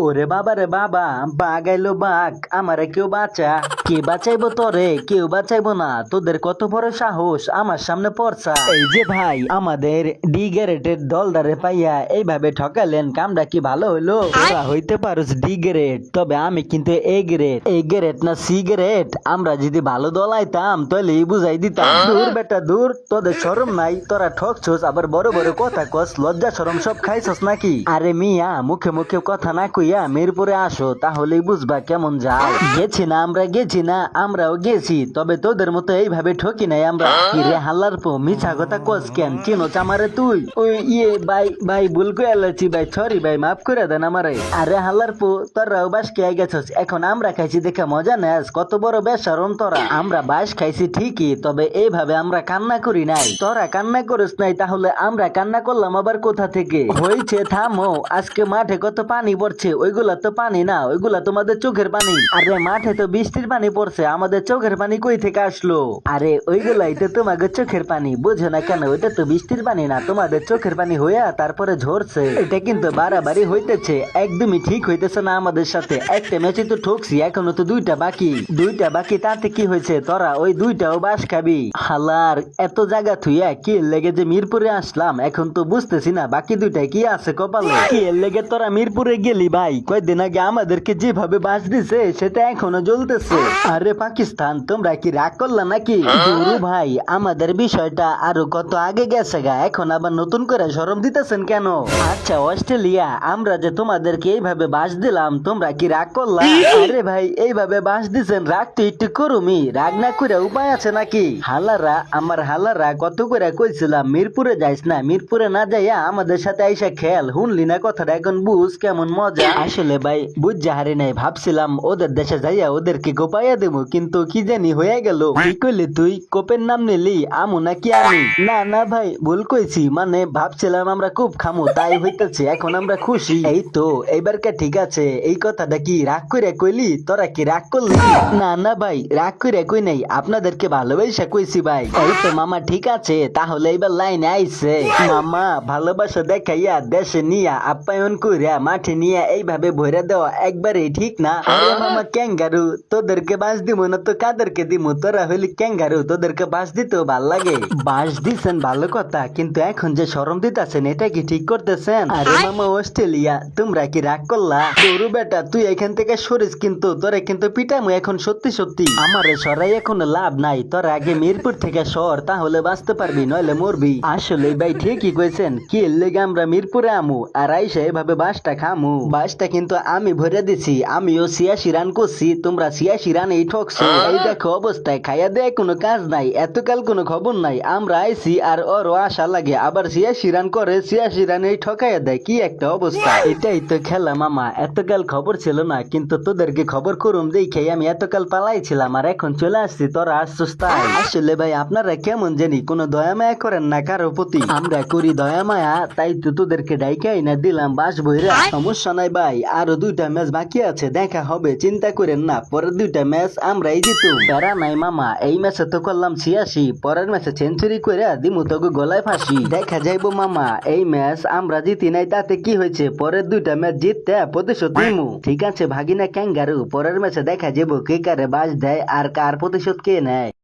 ওরে বাবা রে বাবা, বাঘ আইলো বাঘ, আমারে কেউ বাঁচা। কে বাঁচাইবো তোরে? কেউ বাঁচাইবো না। তোদের কত বড় সাহস আমার সামনে পড়ছা? এই যে ভাই, আমাদের ডি গ্রেডের দলদারে পাইয়া এইভাবে ঠকালেন, কামটা কি ভালো হইলো? তোরা হইতে পারোস ডি গ্রেড, তবে আমি কিন্তু এ গ্রেড। এ গ্রেড না সি গ্রেড? আমরা যদি ভালো দল আইতাম তাহলে বুঝাই দিতাম। দূর বেটা দূর, তোদের শরম নাই? তোরা ঠকছস, আবার বড় বড় কথা কস, লজ্জা শরম সব খাইছস নাকি? আরে মিয়া, মুখে মুখে কথা না কইয়া মিরপুরে আসো, তাহলেই বুঝবা কেমন যায়। গেছি না আমরা, গেছি না, আমরাও গেছি, তবে তোদের মতো এইভাবে ঠকি নাই আমরা। কি রে হাল্লার পো, মিছা কথা কস কেন? চিনোস আমারে তুই? ওই ইয়ে ভাই, ভাই ভুল কইয়া লাইছি ভাই, সরি ভাই, মাফ করে দেন আমারে। আরে হাল্লার পো, তোরাও বাস খেয়ে গেছস, এখন আমরা খাইছি দেখে মজা নেস? কত বড় বেশরম তোরা। আমরা বাস খাইছি ঠিকই, তবে এইভাবে আমরা কান্না করি নাই। তোরা কান্না করিস নাই, তাহলে আমরা কান্না করলাম আবার কোথা থেকে? হয়েছে থামো, আজকে মাঠে কত পানি পড়ছে, ওইগুলা তো পানি না, ওইগুলা তোমাদের চোখের পানি। আরে মাঠে তো বৃষ্টির পানি পড়ছে, আমাদের চোখের পানি কই থেকে আসলো? আরে ওইগুলাই তো তোমাদের চোখের পানি, বুঝো না কেন? ওইটা তো বৃষ্টির পানি না, তোমাদের চোখের পানি হইয়া তারপরে ঝরছে। এটা কিন্তু বাড়াবাড়ি হইতেছে, একদমই ঠিক হইতেছে না আমাদের সাথে। একটা ম্যাচে তো ঠকছি, এখনো তো দুইটা বাকি। দুইটা বাকি, তাতে কি হয়েছে? তোরা ওই দুইটাও বাস খাবি। হালার এত জায়গা থুইয়া কি লেগে যে মিরপুরে আসলাম, এখন তো বুঝতেছি না বাকি দুইটাই কি আছে কপালে। কি লেগে তোরা মিরপুরে গেলি ভাই? কয়েকদিন আগে আমাদেরকে যেভাবে বাস দিছে সেটা এখনো জ্বলতেছে। আরে পাকিস্তান, তোমরা কি রাগ করলা নাকি? গুরু ভাই, আমাদের বিষয়টা আরো কত আগে গেছে গা, এখন আবার নতুন করে শরম দিতেছেন কেন? আচ্ছা অস্ট্রেলিয়া, আমরা যে তোমাদেরকে এইভাবে বাস দিলাম, তোমরা কি রাগ করলা? আরে ভাই, এইভাবে বাস দিছেন, রাগ তো একটু করুমি, রাগ না করে উপায় আছে নাকি? হালারা, আমার হালারা কত করে কইছিলাম মিরপুরে যাইস না, মিরপুরে না যাইয়া আমাদের সাথে আইসা খেল। শুনলি না কথাটা? এখন বুঝ কেমন মজা। আসলে ভাই বুঝ হারি নাই, ভাবছিলাম ওদের দেশে যাইয়া ওদেরকে গোপাইয়া দেবো, কিন্তু কি জানি হয়ে গেল। কি কইলি তুই? কোপের নাম নিলি? আমু নাকি আমি? না না ভাই, ভুল কইছি, মানে ভাবছিলাম আমরা খুব খামু, তাই হইতেছে, এখন আমরা খুশি। এই তো এইবারকে ঠিক আছে। এই কথাটা কি রাগ করে কইলি? তোরা কি রাগ করলি? না না ভাই, রাগ করে কই নাই, আপনাদেরকে ভালোবাসা কইছি ভাই। এই তো মামা, ঠিক আছে, তাহলে এবার লাইনে আইছে। মামা, ভালোবাসা দেখাইয়া দেশে নিয়া আপ্যায়ন কইরা মাঠে নিয়ে এইভাবে ভরে দেওয়া একবারেই ঠিক না। আরে মামা ক্যাঙ্গারু, তোদেরকে বাস দিব না তো কাদেরকে দিব? তোরা হইলি ক্যাঙ্গারু, তোদেরকে বাস দিতেও ভাল লাগে। বাস দিছেন ভালো কথা, কিন্তু এখন যে শরম দিতেছেন, এটা কি ঠিক করতেছেন? আরে মামা অস্ট্রেলিয়া, তোমরা কি রাগ করলা? গরু বেটা, তুই এখান থেকে সরিস, কিন্তু তোরা কিন্তু পিটামু এখন সত্যি সত্যি। আমারে সরাই এখন লাভ নাই, তোরা আগে মিরপুর থেকে সর, তাহলে বাঁচতে পারবি, নইলে মরবি। আসলে ভাই ঠিকই কইছেন, কি লেগে আমরা মিরপুরে আমু আর আইসা এভাবে বাসটা খামু? বাসটা কিন্তু আমি ভরে দিছি, আমিও 86 রান করছি, তোমরা 86 রানেই ঠকছো। এই দেখো অবস্থায়, খাইয়া দেয় কোনো কাজ নাই, এতকাল কোনো খবর নাই, আমরা আইছি আর ওরও আশা লাগে, আবার 86 রান করে 86 রানেই ঠকাইয়া দেয়, কি একটা অবস্থা। এটাই তো খেলা মামা, এতকাল খবর ছিল না, কিন্তু তোদেরকে খবর করুম দেখে আমি এতকাল পালাইছিলাম, আর এখন চলে আসছি, তোরা আসছিস তাই। আসলে ভাই আপনারা কেমন জানি কোনো দয়া মায়া করেন না কারো প্রতি, আমরা করি দয়া মায়া, তাই তো তোদেরকে ডাইকাই না দিলাম বাস বইরা। সমস্যা নাই ভাই, আরো দুইটা ম্যাচ বাকি আছে, দেখা হবে, চিন্তা করেন না, পরের দুইটা ম্যাচ আমরাই জিতু। প্যারা নাই মামা, এই ম্যাচে তো করলাম 86, পরের ম্যাচে সেঞ্চুরি করে দিমু তোকে গলায় ফাঁসি। দেখা যাইবো মামা, এই ম্যাচ আমরা জিতি নাই তাতে কি হয়েছে, পরের দুইটা ম্যাচ জিততে প্রতিশোধ নিমু। ঠিক আছে ভাগিনা ক্যাঙ্গারু, পরের ম্যাচে দেখা যাবো কে কারে বাস দেয় আর কার প্রতিশোধ কে নেয়।